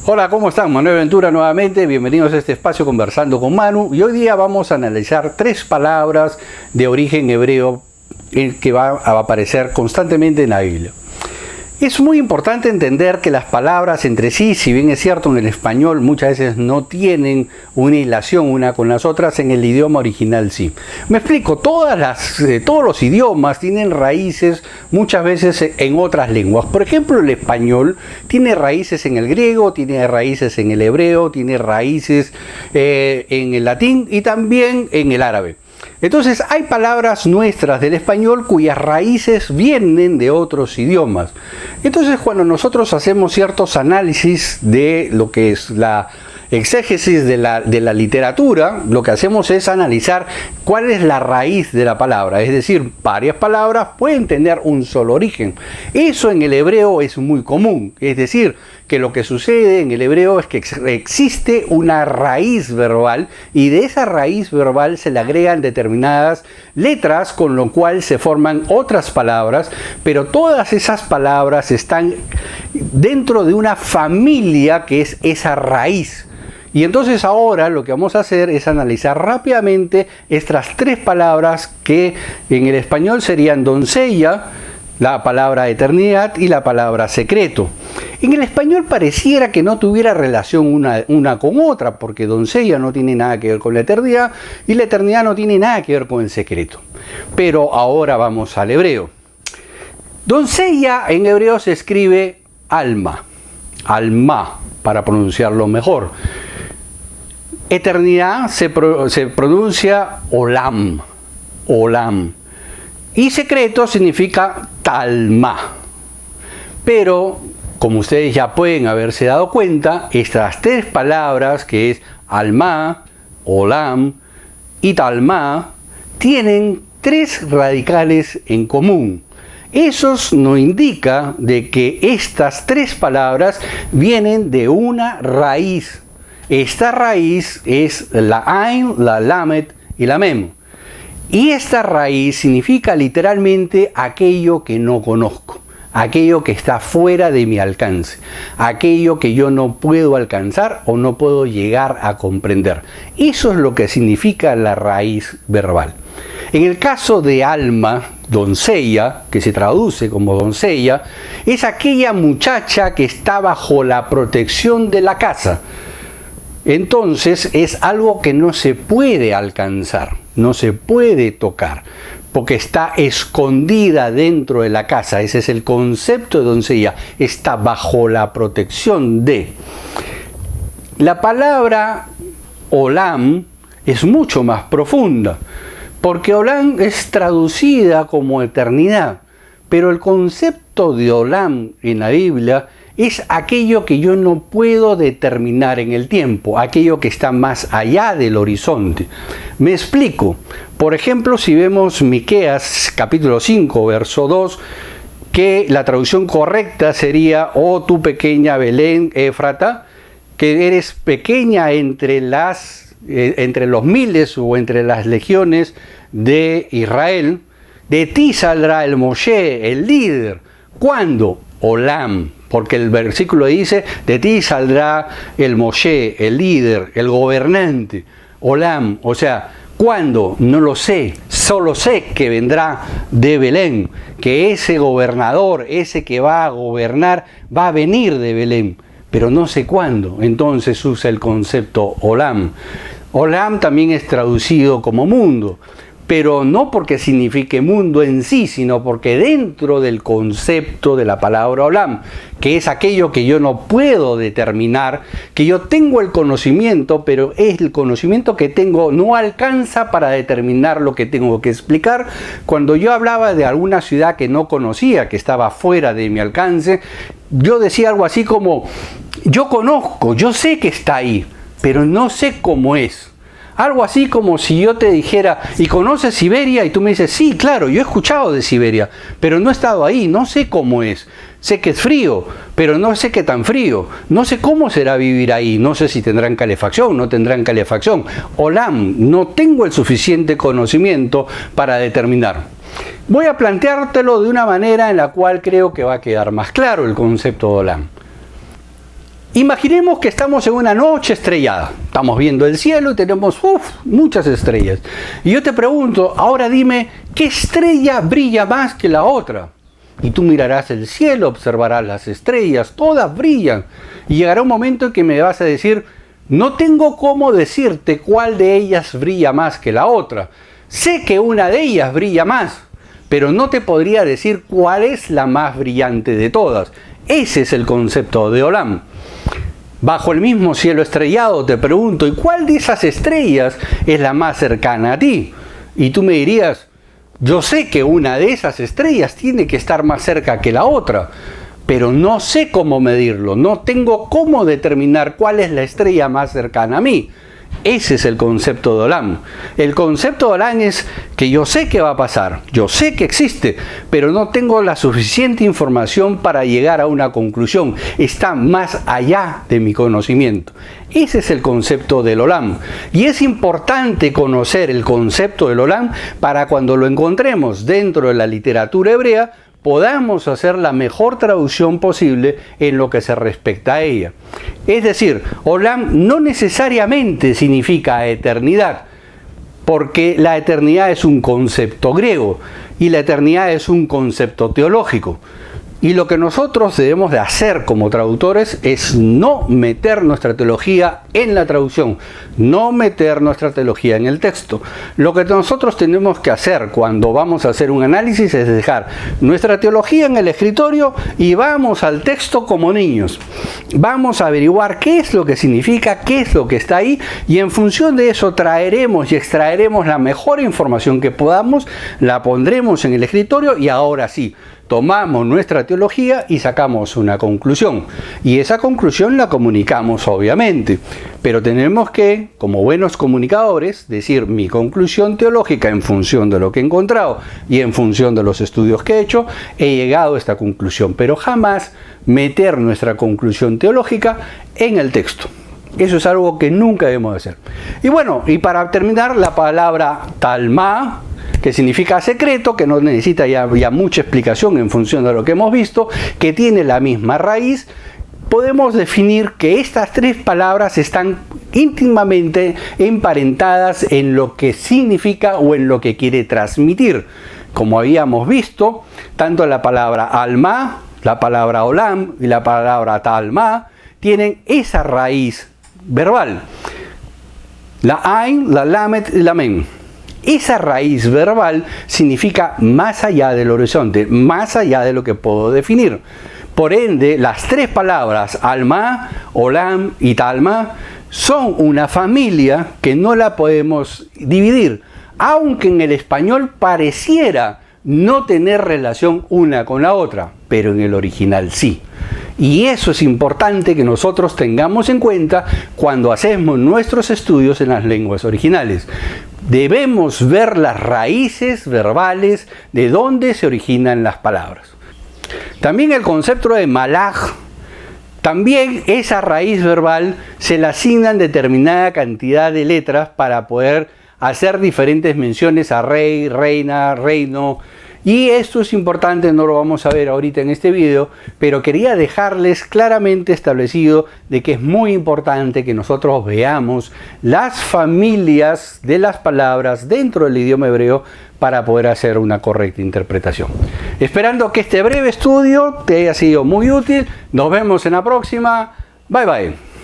Hola, ¿cómo están? Manuel Ventura nuevamente, bienvenidos a este espacio Conversando con Manu, y hoy día vamos a analizar 3 palabras de origen hebreo que van a aparecer constantemente en la Biblia. Es muy importante entender que las palabras entre sí, si bien es cierto en el español muchas veces no tienen una hilación una con las otras, en el idioma original sí. Me explico, todos los idiomas tienen raíces muchas veces en otras lenguas. Por ejemplo, el español tiene raíces en el griego, tiene raíces en el hebreo, tiene raíces en el latín y también en el árabe. Entonces hay palabras nuestras del español cuyas raíces vienen de otros idiomas. Entonces cuando nosotros hacemos ciertos análisis de lo que es la exégesis de la literatura, lo que hacemos es analizar cuál es la raíz de la palabra. Es decir, varias palabras pueden tener un solo origen. Eso en el hebreo es muy común. Es decir, que lo que sucede en el hebreo es que existe una raíz verbal y de esa raíz verbal se le agregan determinadas letras, con lo cual se forman otras palabras, pero todas esas palabras están dentro de una familia que es esa raíz. Y entonces ahora lo que vamos a hacer es analizar rápidamente estas 3 palabras que en el español serían doncella, la palabra eternidad y la palabra secreto. En el español pareciera que no tuviera relación una con otra, porque doncella no tiene nada que ver con la eternidad y la eternidad no tiene nada que ver con el secreto. Pero ahora vamos al hebreo. Doncella en hebreo se escribe alma, alma, para pronunciarlo mejor. Eternidad se pronuncia olam, olam. Y secreto significa talma. Pero, como ustedes ya pueden haberse dado cuenta, estas 3 palabras, que es alma, olam y talma, tienen 3 radicales en común. Eso nos indica de que estas 3 palabras vienen de una raíz. Esta raíz es la Ain, la Lamed y la Mem. Y esta raíz significa literalmente aquello que no conozco, aquello que está fuera de mi alcance, aquello que yo no puedo alcanzar o no puedo llegar a comprender. Eso es lo que significa la raíz verbal. En el caso de alma, doncella, que se traduce como doncella, es aquella muchacha que está bajo la protección de la casa. Entonces es algo que no se puede alcanzar, no se puede tocar, porque está escondida dentro de la casa. Ese es el concepto de doncella, está bajo la protección de. La palabra olam es mucho más profunda, porque olam es traducida como eternidad, pero el concepto de olam en la Biblia es aquello que yo no puedo determinar en el tiempo, aquello que está más allá del horizonte. Me explico. Por ejemplo, si vemos Miqueas capítulo 5, verso 2, que la traducción correcta sería: oh tú pequeña Belén Éfrata, que eres pequeña entre los miles o entre las legiones de Israel, de ti saldrá el Moshe, el líder. ¿Cuándo? Olam. Porque el versículo dice: de ti saldrá el Moshe, el líder, el gobernante. Olam, o sea, ¿cuándo? No lo sé. Solo sé que vendrá de Belén, que ese gobernador, ese que va a gobernar, va a venir de Belén. Pero no sé cuándo. Entonces usa el concepto olam. Olam también es traducido como mundo, pero no porque signifique mundo en sí, sino porque dentro del concepto de la palabra olam, que es aquello que yo no puedo determinar, que yo tengo el conocimiento, pero el conocimiento que tengo no alcanza para determinar lo que tengo que explicar. Cuando yo hablaba de alguna ciudad que no conocía, que estaba fuera de mi alcance, yo decía algo así como: yo conozco, yo sé que está ahí, pero no sé cómo es. Algo así como si yo te dijera: ¿y conoces Siberia? Y tú me dices: sí, claro, yo he escuchado de Siberia, pero no he estado ahí, no sé cómo es. Sé que es frío, pero no sé qué tan frío. No sé cómo será vivir ahí, no sé si tendrán calefacción, no tendrán calefacción. Olam, no tengo el suficiente conocimiento para determinar. Voy a planteártelo de una manera en la cual creo que va a quedar más claro el concepto de olam. Imaginemos que estamos en una noche estrellada. Estamos viendo el cielo y tenemos muchas estrellas. Y yo te pregunto, ahora dime, ¿qué estrella brilla más que la otra? Y tú mirarás el cielo, observarás las estrellas, todas brillan. Y llegará un momento en que me vas a decir, no tengo cómo decirte cuál de ellas brilla más que la otra. Sé que una de ellas brilla más, pero no te podría decir cuál es la más brillante de todas. Ese es el concepto de Olam. Bajo el mismo cielo estrellado te pregunto, ¿y cuál de esas estrellas es la más cercana a ti? Y tú me dirías, yo sé que una de esas estrellas tiene que estar más cerca que la otra, pero no sé cómo medirlo, no tengo cómo determinar cuál es la estrella más cercana a mí. Ese es el concepto de Olam. El concepto de Olam es que yo sé que va a pasar, yo sé que existe, pero no tengo la suficiente información para llegar a una conclusión. Está más allá de mi conocimiento. Ese es el concepto del Olam. Y es importante conocer el concepto del Olam para cuando lo encontremos dentro de la literatura hebrea, podamos hacer la mejor traducción posible en lo que se respecta a ella. Es decir, Olam no necesariamente significa eternidad, porque la eternidad es un concepto griego y la eternidad es un concepto teológico. Y lo que nosotros debemos de hacer como traductores es no meter nuestra teología en la traducción, no meter nuestra teología en el texto. Lo que nosotros tenemos que hacer cuando vamos a hacer un análisis es dejar nuestra teología en el escritorio y vamos al texto como niños. Vamos a averiguar qué es lo que significa, qué es lo que está ahí, y en función de eso traeremos y extraeremos la mejor información que podamos, la pondremos en el escritorio y ahora sí, tomamos nuestra teología y sacamos una conclusión. Y esa conclusión la comunicamos, obviamente. Pero tenemos que, como buenos comunicadores, decir mi conclusión teológica en función de lo que he encontrado y en función de los estudios que he hecho, he llegado a esta conclusión. Pero jamás meter nuestra conclusión teológica en el texto. Eso es algo que nunca debemos hacer. Y bueno, y para terminar, la palabra talma, que significa secreto, que no necesita ya mucha explicación en función de lo que hemos visto, que tiene la misma raíz, podemos definir que estas tres palabras están íntimamente emparentadas en lo que significa o en lo que quiere transmitir. Como habíamos visto, tanto la palabra alma, la palabra olam y la palabra talma tienen esa raíz verbal. La ain, la lamet y la men. Esa raíz verbal significa más allá del horizonte, más allá de lo que puedo definir. Por ende, las tres palabras alma, olam y talma son una familia que no la podemos dividir, aunque en el español pareciera no tener relación una con la otra, pero en el original sí. Y eso es importante que nosotros tengamos en cuenta cuando hacemos nuestros estudios en las lenguas originales. Debemos ver las raíces verbales de dónde se originan las palabras. También el concepto de malaj, también esa raíz verbal se le asignan determinada cantidad de letras para poder hacer diferentes menciones a rey, reina, reino. Y esto es importante, no lo vamos a ver ahorita en este video, pero quería dejarles claramente establecido de que es muy importante que nosotros veamos las familias de las palabras dentro del idioma hebreo para poder hacer una correcta interpretación. Esperando que este breve estudio te haya sido muy útil, nos vemos en la próxima. Bye bye.